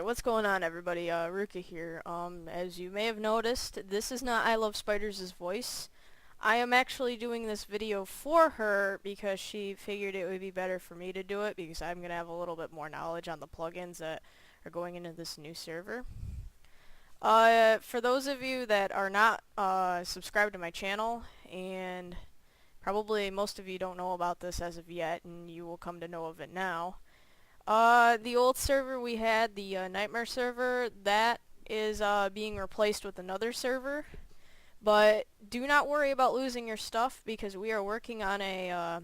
Alright, what's going on everybody? Ruka here. As you may have noticed, this is not I Love Spiders' voice. I am actually doing this video for her because she figured it would be better for me to do it because I'm going to have a little bit more knowledge on the plugins that are going into this new server. For those of you that are not subscribed to my channel, and probably most of you don't know about this as of yet, and you will come to know of it now. The old server we had, the Nightmare server, that is being replaced with another server. But do not worry about losing your stuff because we are working on a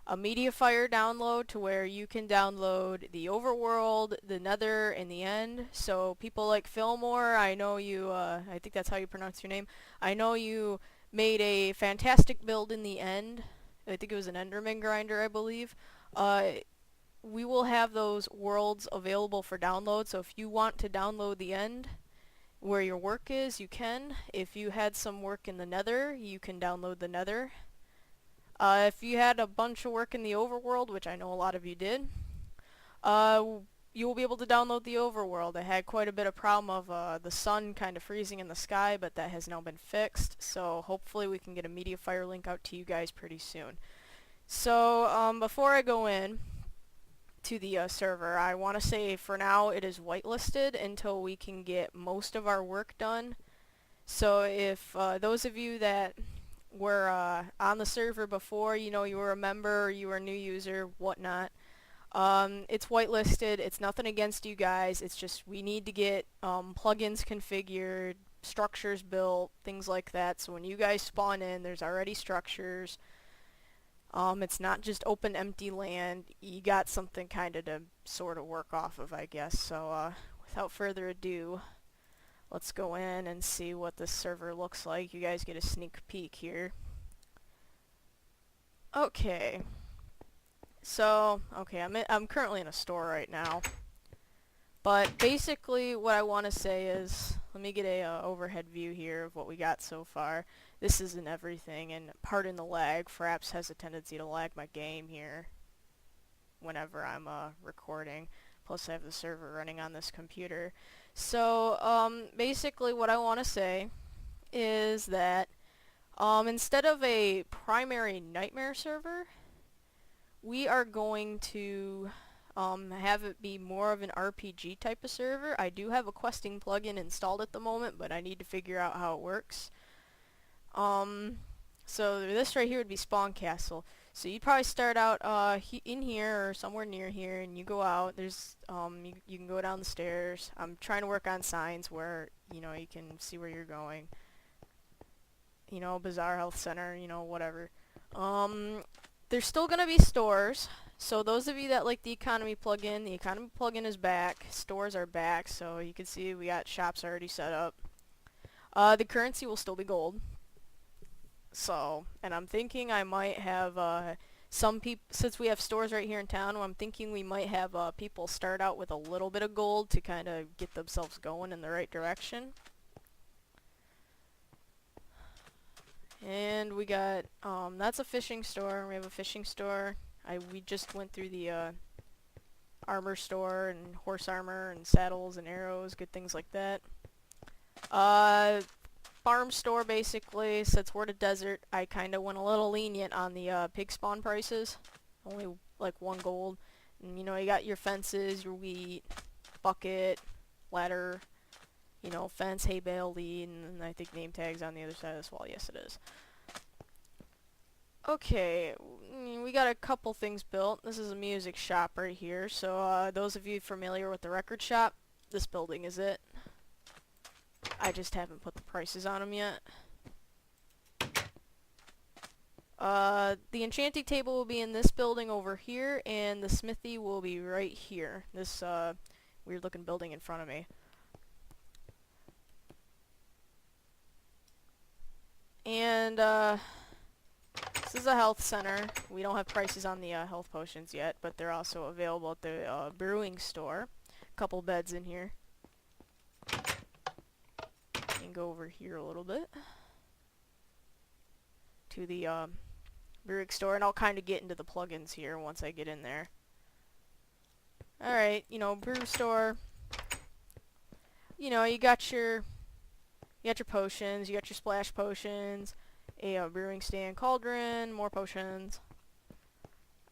MediaFire download to where you can download the Overworld, the Nether, and the End. So people like Fillmore, I know you, I think that's how you pronounce your name. I know you made a fantastic build in the End. I think it was an Enderman grinder, I believe. We will have those worlds available for download, so if you want to download the End where your work is, you can. If you had some work in the Nether, you can download the Nether. If you had a bunch of work in the Overworld, which I know a lot of you did, you will be able to download the Overworld. I had quite a bit of problem of the sun kind of freezing in the sky, but that has now been fixed, so hopefully we can get a MediaFire link out to you guys pretty soon. So, before I go in to the server, I want to say for now it is whitelisted until we can get most of our work done. So if those of you that were on the server before, you know, you were a member, or you were a new user, whatnot, it's whitelisted. It's nothing against you guys. It's just we need to get plugins configured, structures built, things like that. So when you guys spawn in, there's already structures. It's not just open empty land. You got something kind of to sort of work off of, I guess. So without further ado, let's go in and see what this server looks like. You guys get a sneak peek here. Okay. So, okay, I'm currently in a store right now. But basically what I want to say is, let me get a overhead view here of what we got so far. This isn't everything, and pardon the lag, Fraps has a tendency to lag my game here whenever I'm recording. Plus I have the server running on this computer. So basically what I want to say is that instead of a primary Nightmare server, we are going to have it be more of an RPG type of server. I do have a questing plugin installed at the moment, but I need to figure out how it works. So this right here would be Spawn Castle. So you'd probably start out in here or somewhere near here, and you go out. There's you can go down the stairs. I'm trying to work on signs where you know you can see where you're going. You know, Bazaar Health Center. You know, whatever. There's still gonna be stores. So those of you that like the economy plugin is back. Stores are back. So you can see we got shops already set up. The currency will still be gold. So, and I'm thinking I might have some people, since we have stores right here in town, I'm thinking we might have people start out with a little bit of gold to kind of get themselves going in the right direction. And we got, that's a fishing store. We have a fishing store. We just went through the armor store and horse armor and saddles and arrows, good things like that. Farm store, basically, since we're in a desert, I kind of went a little lenient on the pig spawn prices. Only like 1 gold. And you know, you got your fences, your wheat, bucket, ladder, you know, fence, hay bale, lead, and I think name tags on the other side of this wall. Yes, it is. Okay, we got a couple things built. This is a music shop right here. So those of you familiar with the record shop, this building is it. I just haven't put the prices on them yet. The enchanting table will be in this building over here, and the smithy will be right here. This weird looking building in front of me. And this is a health center. We don't have prices on the health potions yet, but they're also available at the brewing store. Couple beds in here. And go over here a little bit to the brewing store, and I'll kind of get into the plugins here once I get in there. Alright, you know, brew store, you know, you got your potions, you got your splash potions, a brewing stand cauldron, more potions.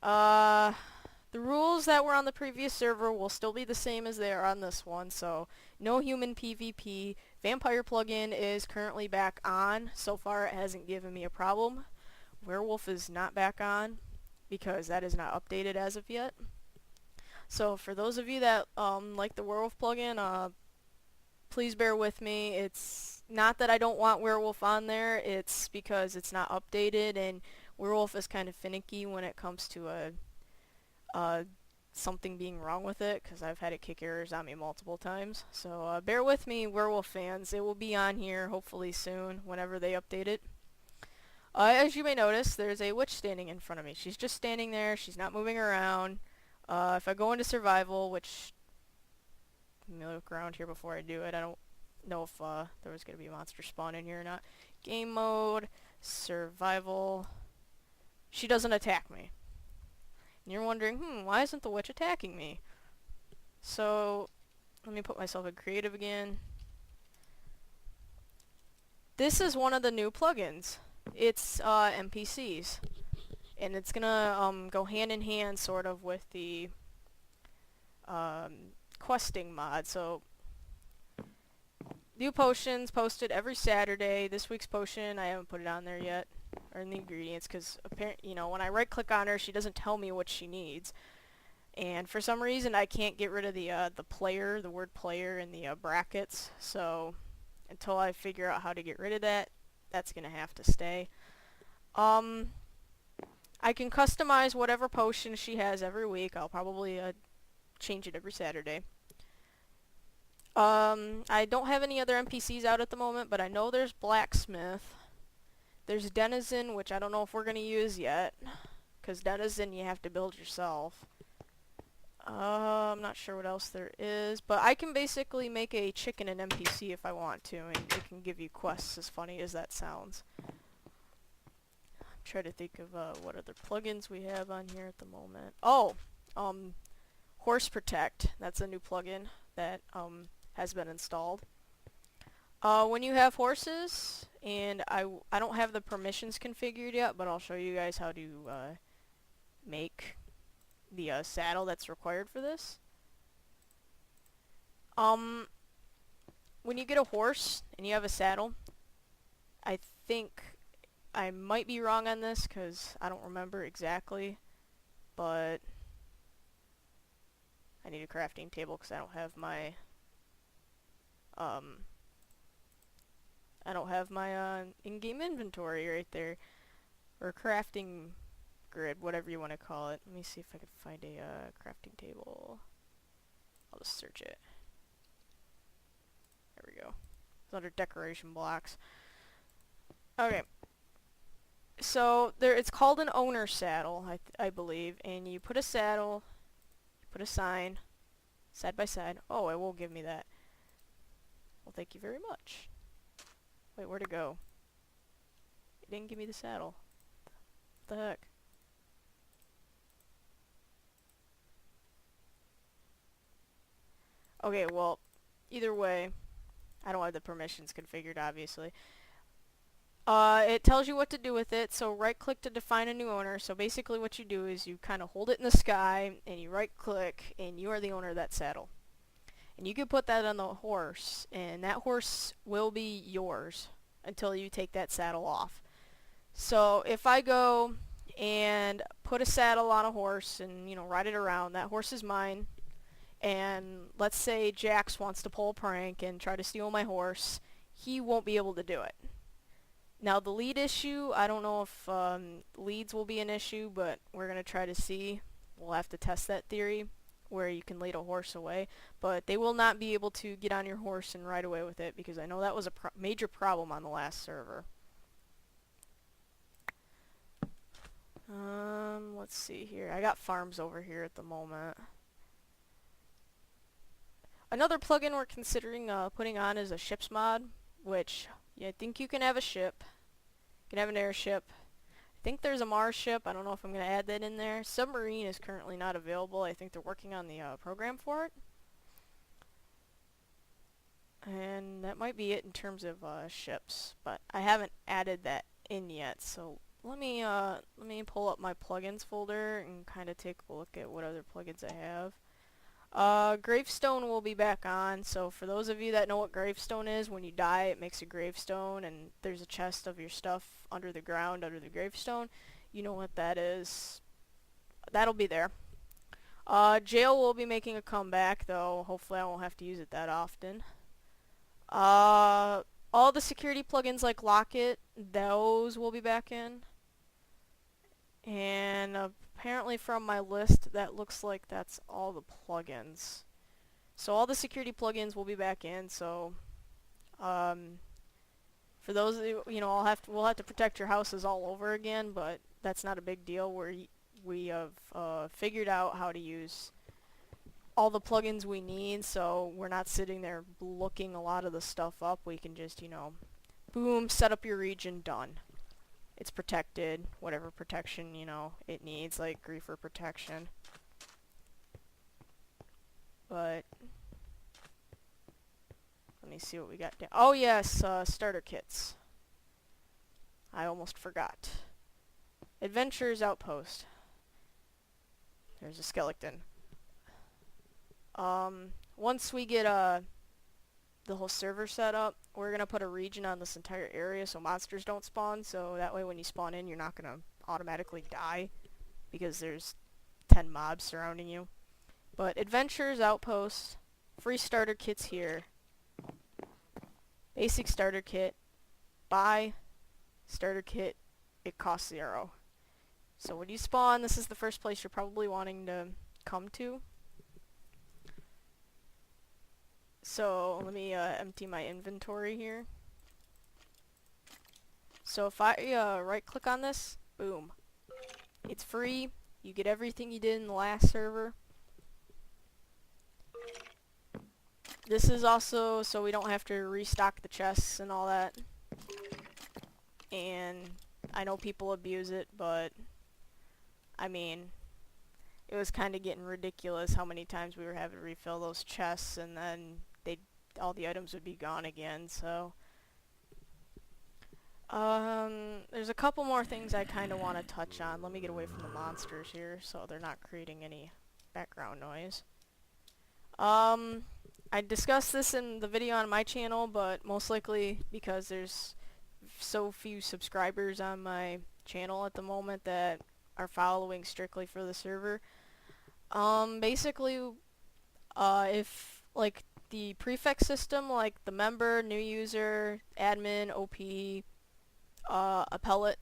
Uh, the rules that were on the previous server will still be the same as they are on this one, so no human PvP. Vampire plugin is currently back on. So far it hasn't given me a problem. Werewolf is not back on because that is not updated as of yet. So for those of you that like the werewolf plugin, please bear with me. It's not that I don't want werewolf on there, it's because it's not updated, and werewolf is kind of finicky when it comes to something being wrong with it, because I've had it kick errors on me multiple times. So bear with me, werewolf fans. It will be on here hopefully soon whenever they update it. As you may notice, there's a witch standing in front of me. She's just standing there. She's not moving around. If I go into survival, which, let me look around here before I do it. I don't know if there was going to be a monster spawn in here or not. Game mode, survival. She doesn't attack me. And you're wondering, why isn't the witch attacking me? So, let me put myself in creative again. This is one of the new plugins. It's NPCs. And it's gonna go hand in hand sort of with the questing mod. So new potions posted every Saturday. This week's potion, I haven't put it on there yet, or in the ingredients, because apparently, you know, when I right click on her, she doesn't tell me what she needs. And for some reason I can't get rid of the player, the word player in the brackets. So until I figure out how to get rid of that, that's gonna have to stay. I can customize whatever potion she has every week. I'll probably change it every Saturday. I don't have any other NPCs out at the moment, but I know there's Blacksmith. There's Denizen, which I don't know if we're going to use yet, because Denizen you have to build yourself. I'm not sure what else there is, but I can basically make a chicken an NPC if I want to, and it can give you quests, as funny as that sounds. Try to think of what other plugins we have on here at the moment. Oh, Horse Protect. That's a new plugin that has been installed. When you have horses, and I don't have the permissions configured yet, but I'll show you guys how to make the saddle that's required for this. When you get a horse and you have a saddle, I think I might be wrong on this because I don't remember exactly, but I need a crafting table because I don't have my in-game inventory right there, or crafting grid, whatever you want to call it. Let me see if I can find a crafting table. I'll just search it. There we go. It's under decoration blocks. Okay. So there, it's called an owner saddle, I believe, and you put a saddle, you put a sign, side by side. Oh, it won't give me that. Well, thank you very much. Wait, where'd it go? It didn't give me the saddle. What the heck? Okay, well, either way, I don't have the permissions configured, obviously. It tells you what to do with it, so right click to define a new owner. So basically what you do is you kind of hold it in the sky and you right click and you are the owner of that saddle. And you can put that on the horse, and that horse will be yours until you take that saddle off. So if I go and put a saddle on a horse and, you know, ride it around, that horse is mine. And let's say Jax wants to pull a prank and try to steal my horse, he won't be able to do it. Now the lead issue, I don't know if leads will be an issue, but we're going to try to see. We'll have to test that theory where you can lead a horse away, but they will not be able to get on your horse and ride away with it, because I know that was a major problem on the last server. Let's see here. I got farms over here at the moment. Another plugin we're considering putting on is a ships mod, which I think you can have a ship. You can have an airship. I think there's a Mars ship. I don't know if I'm going to add that in there. Submarine is currently not available. I think they're working on the program for it. And that might be it in terms of ships, but I haven't added that in yet. So let me pull up my plugins folder and kind of take a look at what other plugins I have. Gravestone will be back on, so for those of you that know what gravestone is, when you die it makes a gravestone and there's a chest of your stuff under the ground under the gravestone. You know what that is. That'll be there. Jail will be making a comeback, though hopefully I won't have to use it that often. All the security plugins like Locket, those will be back in. And apparently from my list, that looks like that's all the plugins. So all the security plugins will be back in, so for those of you, we'll have to protect your houses all over again, but that's not a big deal. We have figured out how to use all the plugins we need, so we're not sitting there looking a lot of the stuff up. We can just, boom, set up your region, done. It's protected, whatever protection, it needs, like griefer protection. But let me see what we got down. Oh yes, starter kits. I almost forgot. Adventurers Outpost. There's a skeleton. Once we get the whole server set up, we're gonna put a region on this entire area so monsters don't spawn, so that way when you spawn in you're not gonna automatically die because there's 10 mobs surrounding you. But Adventurers Outpost, free starter kits here. Basic starter kit, buy starter kit, it costs 0. So when you spawn, this is the first place you're probably wanting to come to. So let me empty my inventory here. So if I right click on this, boom, it's free. You get everything you did in the last server. This is also so we don't have to restock the chests and all that. And I know people abuse it, but I mean, it was kind of getting ridiculous how many times we were having to refill those chests, and then all the items would be gone again. So there's a couple more things I kind of want to touch on. Let me get away from the monsters here so they're not creating any background noise. I discussed this in the video on my channel, but most likely because there's so few subscribers on my channel at the moment that are following strictly for the server. Basically, if like the prefix system, like the member, new user, admin, OP, appellate.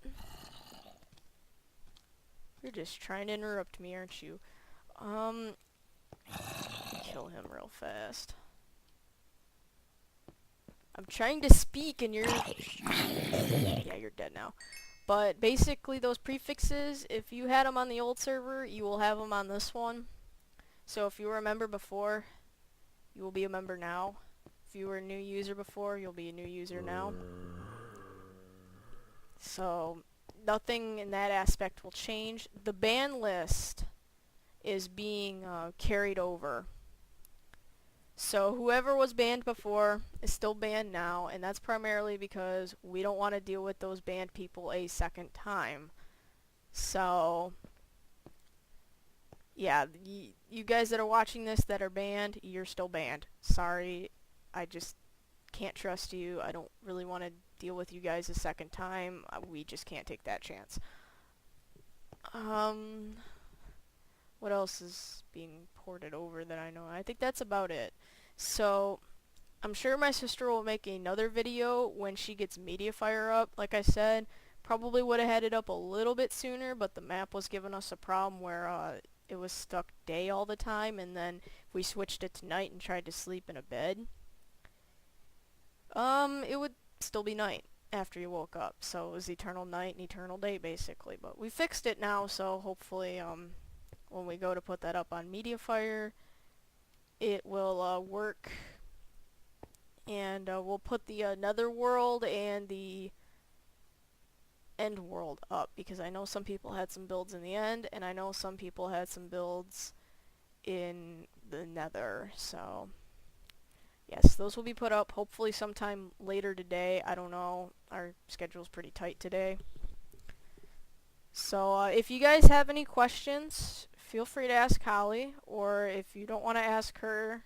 You're just trying to interrupt me, aren't you? Kill him real fast. I'm trying to speak and you're... Yeah, you're dead now. But basically those prefixes, if you had them on the old server, you will have them on this one. So if you were a member before, you will be a member now. If you were a new user before, you'll be a new user now. So nothing in that aspect will change. The ban list is being carried over. So whoever was banned before is still banned now, and that's primarily because we don't want to deal with those banned people a second time. So yeah, you guys that are watching this that are banned, you're still banned. Sorry, I just can't trust you. I don't really want to deal with you guys a second time. We just can't take that chance. What else is being ported over that I know? I think that's about it. So I'm sure my sister will make another video when she gets Mediafire up. Like I said, probably would have had it up a little bit sooner, but the map was giving us a problem where it was stuck day all the time, and then if we switched it to night and tried to sleep in a bed, it would still be night after you woke up. So it was eternal night and eternal day basically. But we fixed it now, so hopefully when we go to put that up on Mediafire, it will work. And we'll put the Netherworld and the End World up, because I know some people had some builds in the End, and I know some people had some builds in the Nether. So Yes, those will be put up hopefully sometime later today. I don't know. Our schedule's pretty tight today. So if you guys have any questions, feel free to ask Holly, or if you don't want to ask her,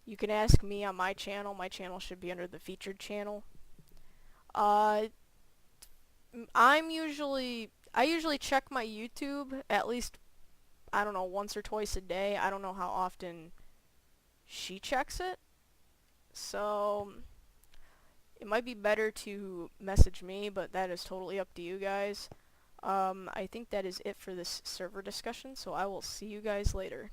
you can ask me on my channel. My channel should be under the featured channel. I usually check my YouTube at least, I don't know, once or twice a day. I don't know how often she checks it. So it might be better to message me, but that is totally up to you guys. I think that is it for this server discussion, so I will see you guys later.